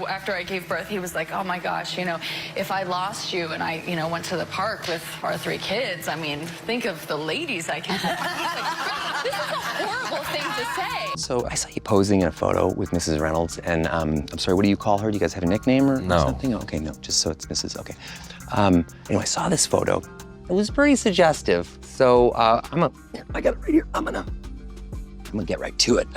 After I gave birth, he was like, oh my gosh, if I lost you and I, went to the park with our 3 kids, I mean, think of the ladies I can. Like, this is a horrible thing to say. So I saw you posing in a photo with Mrs. Reynolds, and I'm sorry, what do you call her? Do you guys have a nickname or something? Oh, okay, no, just so it's Mrs. Okay. Anyway, I saw this photo. It was very suggestive. So I got it right here. I'm gonna get right to it.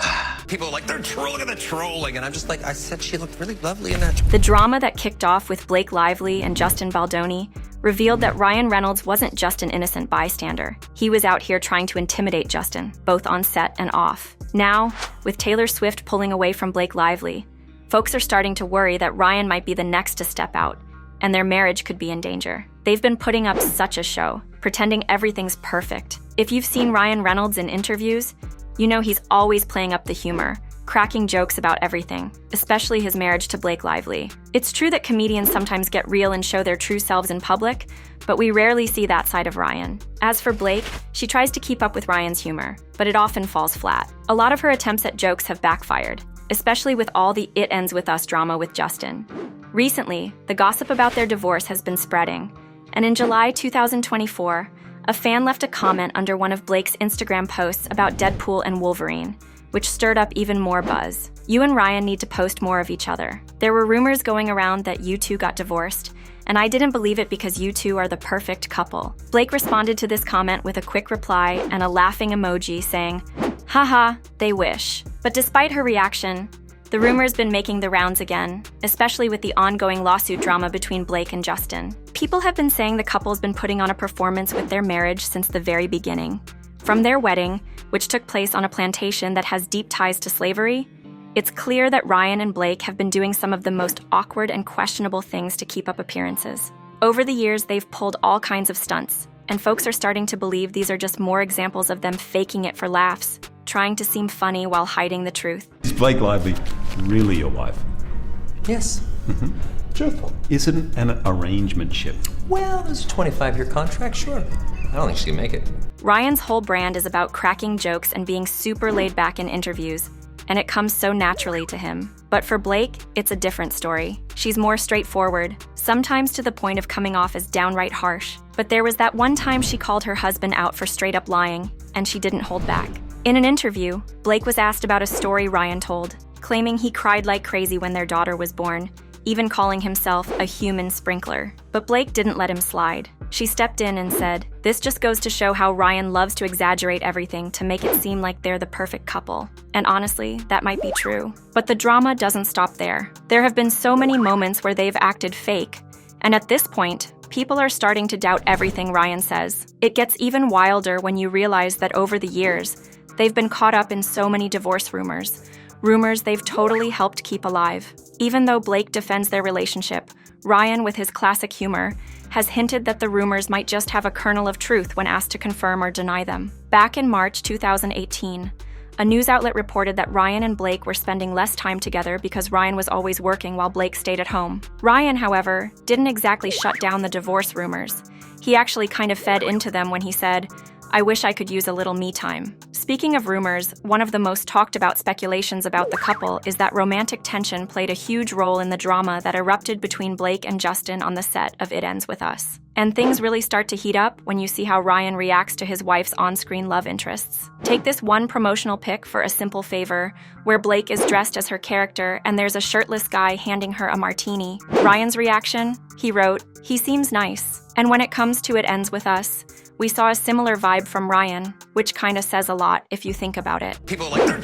People are like, they're trolling, and I'm just like, I said she looked really lovely in that. The drama that kicked off with Blake Lively and Justin Baldoni revealed that Ryan Reynolds wasn't just an innocent bystander. He was out here trying to intimidate Justin, both on set and off. Now, with Taylor Swift pulling away from Blake Lively, folks are starting to worry that Ryan might be the next to step out, and their marriage could be in danger. They've been putting up such a show, pretending everything's perfect. If you've seen Ryan Reynolds in interviews, you know he's always playing up the humor, cracking jokes about everything, especially his marriage to Blake Lively. It's true that comedians sometimes get real and show their true selves in public, but we rarely see that side of Ryan. As for Blake, she tries to keep up with Ryan's humor, but it often falls flat. A lot of her attempts at jokes have backfired, especially with all the "It Ends With Us" drama with Justin. Recently, the gossip about their divorce has been spreading, and in July 2024, a fan left a comment under one of Blake's Instagram posts about Deadpool and Wolverine, which stirred up even more buzz. You and Ryan need to post more of each other. There were rumors going around that you two got divorced, and I didn't believe it because you two are the perfect couple. Blake responded to this comment with a quick reply and a laughing emoji saying, haha, they wish. But despite her reaction, the rumor's been making the rounds again, especially with the ongoing lawsuit drama between Blake and Justin. People have been saying the couple's been putting on a performance with their marriage since the very beginning. From their wedding, which took place on a plantation that has deep ties to slavery, it's clear that Ryan and Blake have been doing some of the most awkward and questionable things to keep up appearances. Over the years, they've pulled all kinds of stunts, and folks are starting to believe these are just more examples of them faking it for laughs, trying to seem funny while hiding the truth. Is Blake Lively really your wife? Yes. Truthful. Is it an arrangement-ship? Well, there's a 25-year contract, sure. I don't think she can make it. Ryan's whole brand is about cracking jokes and being super laid back in interviews, and it comes so naturally to him. But for Blake, it's a different story. She's more straightforward, sometimes to the point of coming off as downright harsh. But there was that one time she called her husband out for straight-up lying, and she didn't hold back. In an interview, Blake was asked about a story Ryan told, claiming he cried like crazy when their daughter was born, even calling himself a human sprinkler. But Blake didn't let him slide. She stepped in and said, "This just goes to show how Ryan loves to exaggerate everything to make it seem like they're the perfect couple." And honestly, that might be true. But the drama doesn't stop there. There have been so many moments where they've acted fake, and at this point, people are starting to doubt everything Ryan says. It gets even wilder when you realize that over the years, they've been caught up in so many divorce rumors they've totally helped keep alive. Even though Blake defends their relationship, Ryan, with his classic humor, has hinted that the rumors might just have a kernel of truth when asked to confirm or deny them. Back in March 2018, a news outlet reported that Ryan and Blake were spending less time together because Ryan was always working while Blake stayed at home. Ryan, however, didn't exactly shut down the divorce rumors. He actually kind of fed into them when he said, "I wish I could use a little me time." Speaking of rumors, one of the most talked about speculations about the couple is that romantic tension played a huge role in the drama that erupted between Blake and Justin on the set of It Ends With Us. And things really start to heat up when you see how Ryan reacts to his wife's on-screen love interests. Take this one promotional pic for A Simple Favor, where Blake is dressed as her character and there's a shirtless guy handing her a martini. Ryan's reaction? He wrote, "He seems nice." And when it comes to It Ends With Us, we saw a similar vibe from Ryan, which kinda says a lot if you think about it. People are like, they're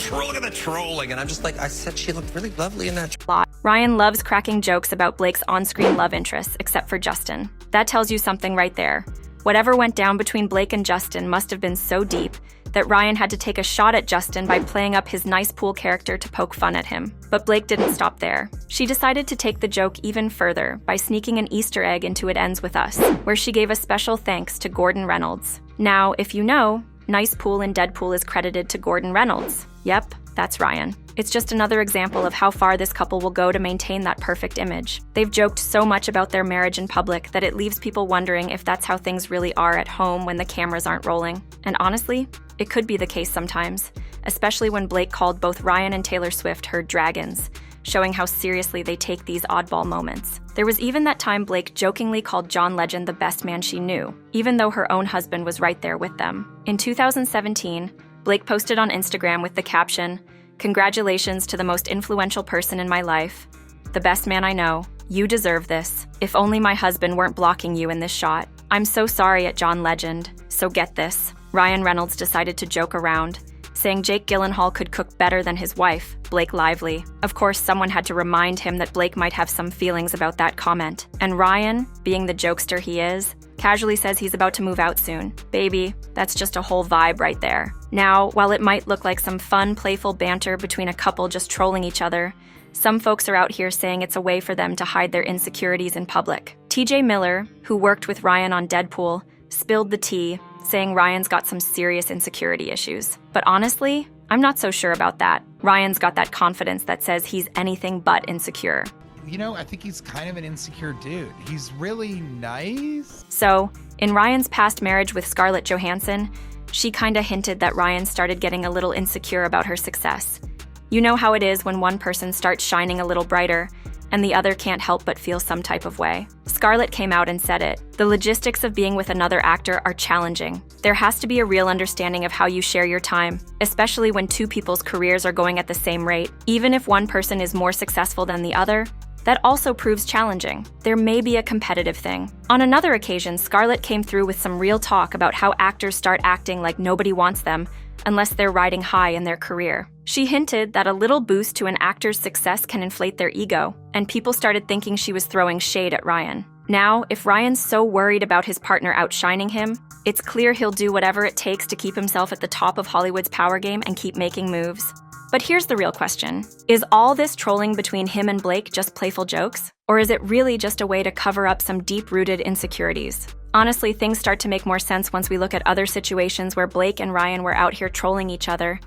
trolling, and I'm just like, I said she looked really lovely in that. Ryan loves cracking jokes about Blake's on-screen love interests, except for Justin. That tells you something right there. Whatever went down between Blake and Justin must have been so deep that Ryan had to take a shot at Justin by playing up his nice pool character to poke fun at him. But Blake didn't stop there. She decided to take the joke even further by sneaking an Easter egg into It Ends With Us, where she gave a special thanks to Gordon Reynolds. Now, if you know, Nice Pool in Deadpool is credited to Gordon Reynolds. Yep, that's Ryan. It's just another example of how far this couple will go to maintain that perfect image. They've joked so much about their marriage in public that it leaves people wondering if that's how things really are at home when the cameras aren't rolling. And honestly, it could be the case sometimes, especially when Blake called both Ryan and Taylor Swift her dragons, showing how seriously they take these oddball moments. There was even that time Blake jokingly called John Legend the best man she knew, even though her own husband was right there with them. In 2017, Blake posted on Instagram with the caption, "Congratulations to the most influential person in my life. The best man I know. You deserve this. If only my husband weren't blocking you in this shot. I'm so sorry at John Legend." So get this. Ryan Reynolds decided to joke around, saying Jake Gyllenhaal could cook better than his wife, Blake Lively. Of course, someone had to remind him that Blake might have some feelings about that comment. And Ryan, being the jokester he is, casually says he's about to move out soon. Baby, that's just a whole vibe right there. Now, while it might look like some fun, playful banter between a couple just trolling each other, some folks are out here saying it's a way for them to hide their insecurities in public. TJ Miller, who worked with Ryan on Deadpool, spilled the tea, saying Ryan's got some serious insecurity issues. But honestly, I'm not so sure about that. Ryan's got that confidence that says he's anything but insecure. You know, I think he's kind of an insecure dude. He's really nice. So, in Ryan's past marriage with Scarlett Johansson, she kinda hinted that Ryan started getting a little insecure about her success. You know how it is when one person starts shining a little brighter, and the other can't help but feel some type of way. Scarlett came out and said it. The logistics of being with another actor are challenging. There has to be a real understanding of how you share your time, especially when two people's careers are going at the same rate. Even if one person is more successful than the other, that also proves challenging. There may be a competitive thing. On another occasion, Scarlett came through with some real talk about how actors start acting like nobody wants them unless they're riding high in their career. She hinted that a little boost to an actor's success can inflate their ego, and people started thinking she was throwing shade at Ryan. Now, if Ryan's so worried about his partner outshining him, it's clear he'll do whatever it takes to keep himself at the top of Hollywood's power game and keep making moves. But here's the real question. Is all this trolling between him and Blake just playful jokes? Or is it really just a way to cover up some deep-rooted insecurities? Honestly, things start to make more sense once we look at other situations where Blake and Ryan were out here trolling each other.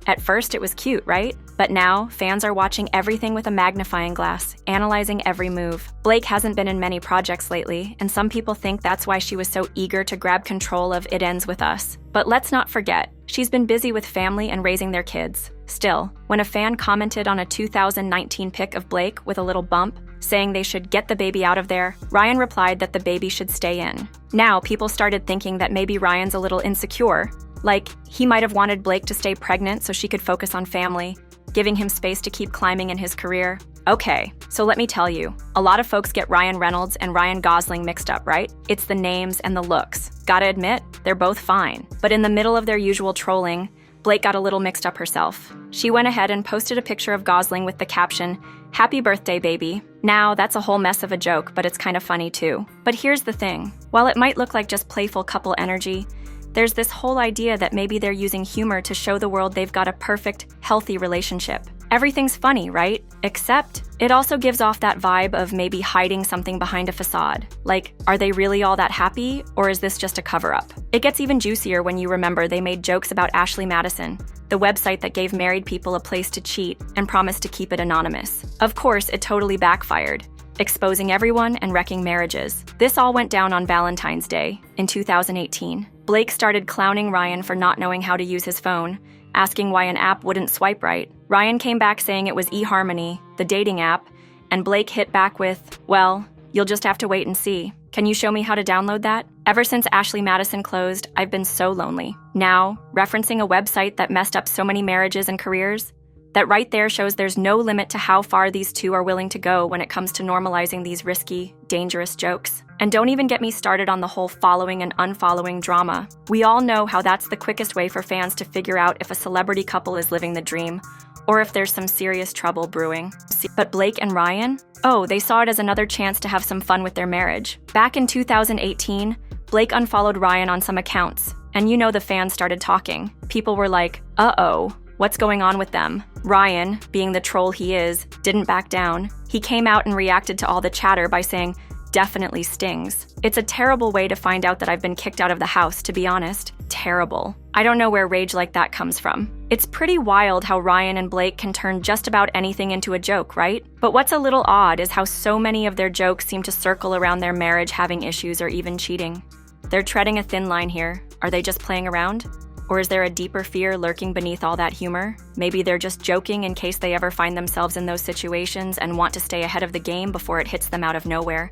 At first, it was cute, right? But now, fans are watching everything with a magnifying glass, analyzing every move. Blake hasn't been in many projects lately, and some people think that's why she was so eager to grab control of It Ends With Us. But let's not forget, she's been busy with family and raising their kids. Still, when a fan commented on a 2019 pic of Blake with a little bump, saying they should get the baby out of there, Ryan replied that the baby should stay in. Now, people started thinking that maybe Ryan's a little insecure. Like, he might have wanted Blake to stay pregnant so she could focus on family, giving him space to keep climbing in his career. Okay, so let me tell you, a lot of folks get Ryan Reynolds and Ryan Gosling mixed up, right? It's the names and the looks. Gotta admit, they're both fine. But in the middle of their usual trolling, Blake got a little mixed up herself. She went ahead and posted a picture of Gosling with the caption, "Happy birthday, baby." Now, that's a whole mess of a joke, but it's kind of funny too. But here's the thing. While it might look like just playful couple energy, there's this whole idea that maybe they're using humor to show the world they've got a perfect, healthy relationship. Everything's funny, right? Except, it also gives off that vibe of maybe hiding something behind a facade. Like, are they really all that happy, or is this just a cover-up? It gets even juicier when you remember they made jokes about Ashley Madison, the website that gave married people a place to cheat and promised to keep it anonymous. Of course, it totally backfired, exposing everyone and wrecking marriages. This all went down on Valentine's Day in 2018. Blake started clowning Ryan for not knowing how to use his phone, asking why an app wouldn't swipe right. Ryan came back saying it was eHarmony, the dating app, and Blake hit back with, "Well, you'll just have to wait and see. Can you show me how to download that?" Ever since Ashley Madison closed, I've been so lonely. Now, referencing a website that messed up so many marriages and careers, that right there shows there's no limit to how far these two are willing to go when it comes to normalizing these risky, dangerous jokes. And don't even get me started on the whole following and unfollowing drama. We all know how that's the quickest way for fans to figure out if a celebrity couple is living the dream, or if there's some serious trouble brewing. But Blake and Ryan? Oh, they saw it as another chance to have some fun with their marriage. Back in 2018, Blake unfollowed Ryan on some accounts, and you know the fans started talking. People were like, uh-oh, what's going on with them? Ryan, being the troll he is, didn't back down. He came out and reacted to all the chatter by saying, "Definitely stings." It's a terrible way to find out that I've been kicked out of the house, to be honest. Terrible. I don't know where rage like that comes from. It's pretty wild how Ryan and Blake can turn just about anything into a joke, right? But what's a little odd is how so many of their jokes seem to circle around their marriage having issues or even cheating. They're treading a thin line here. Are they just playing around? Or is there a deeper fear lurking beneath all that humor? Maybe they're just joking in case they ever find themselves in those situations and want to stay ahead of the game before it hits them out of nowhere.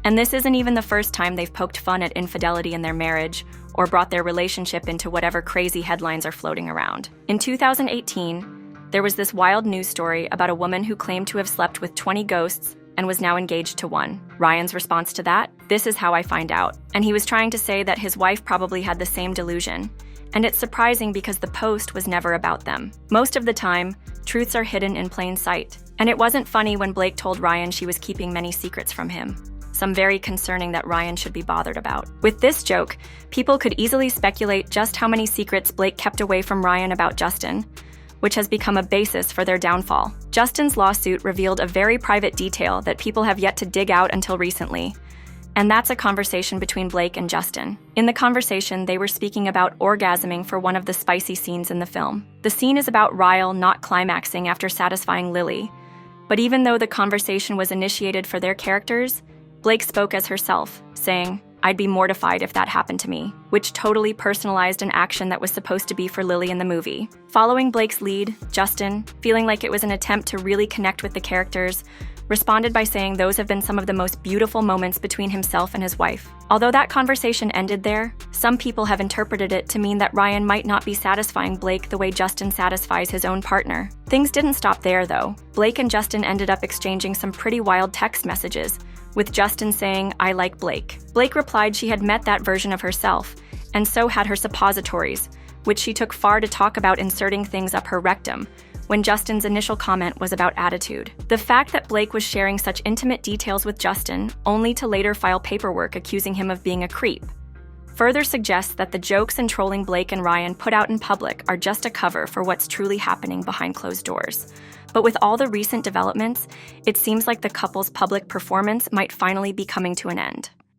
And this isn't even the first time they've poked fun at infidelity in their marriage or brought their relationship into whatever crazy headlines are floating around. In 2018, there was this wild news story about a woman who claimed to have slept with 20 ghosts and was now engaged to one. Ryan's response to that? This is how I find out. And he was trying to say that his wife probably had the same delusion. And it's surprising because the post was never about them. Most of the time, truths are hidden in plain sight. And it wasn't funny when Blake told Ryan she was keeping many secrets from him. Some very concerning that Ryan should be bothered about. With this joke, people could easily speculate just how many secrets Blake kept away from Ryan about Justin, which has become a basis for their downfall. Justin's lawsuit revealed a very private detail that people have yet to dig out until recently. And that's a conversation between Blake and Justin. In the conversation, they were speaking about orgasming for one of the spicy scenes in the film. The scene is about Ryle not climaxing after satisfying Lily. But even though the conversation was initiated for their characters, Blake spoke as herself, saying, "I'd be mortified if that happened to me," which totally personalized an action that was supposed to be for Lily in the movie. Following Blake's lead, Justin, feeling like it was an attempt to really connect with the characters, responded by saying those have been some of the most beautiful moments between himself and his wife. Although that conversation ended there, some people have interpreted it to mean that Ryan might not be satisfying Blake the way Justin satisfies his own partner. Things didn't stop there, though. Blake and Justin ended up exchanging some pretty wild text messages, with Justin saying, "I like Blake." Blake replied she had met that version of herself, and so had her suppositories, which she took far to talk about inserting things up her rectum, when Justin's initial comment was about attitude. The fact that Blake was sharing such intimate details with Justin, only to later file paperwork accusing him of being a creep, further suggests that the jokes and trolling Blake and Ryan put out in public are just a cover for what's truly happening behind closed doors. But with all the recent developments, it seems like the couple's public performance might finally be coming to an end.